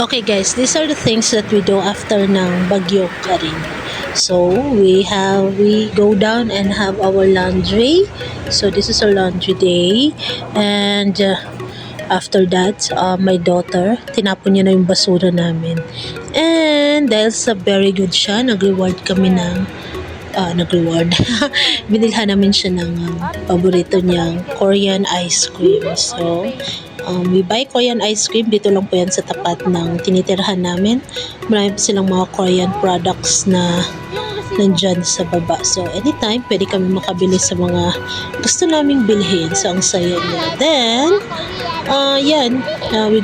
Okay guys, these are the things that we do after ng Bagyo Karin. So, we go down and have our laundry. So, this is our laundry day. And after that, my daughter, tinapon niya na yung basura namin. And dahil sa very good siya, nag-reward kami ng nag-reward. Binilhan namin siya ng paborito niyang Korean ice cream. So, we buy Korean ice cream. Dito lang po yan sa tapat ng tinitirhan namin. Marami pa silang mga Korean products na nandyan sa baba. So, anytime, pwede kami makabili sa mga gusto naming bilhin. So, ang saya niya. Then, yan, we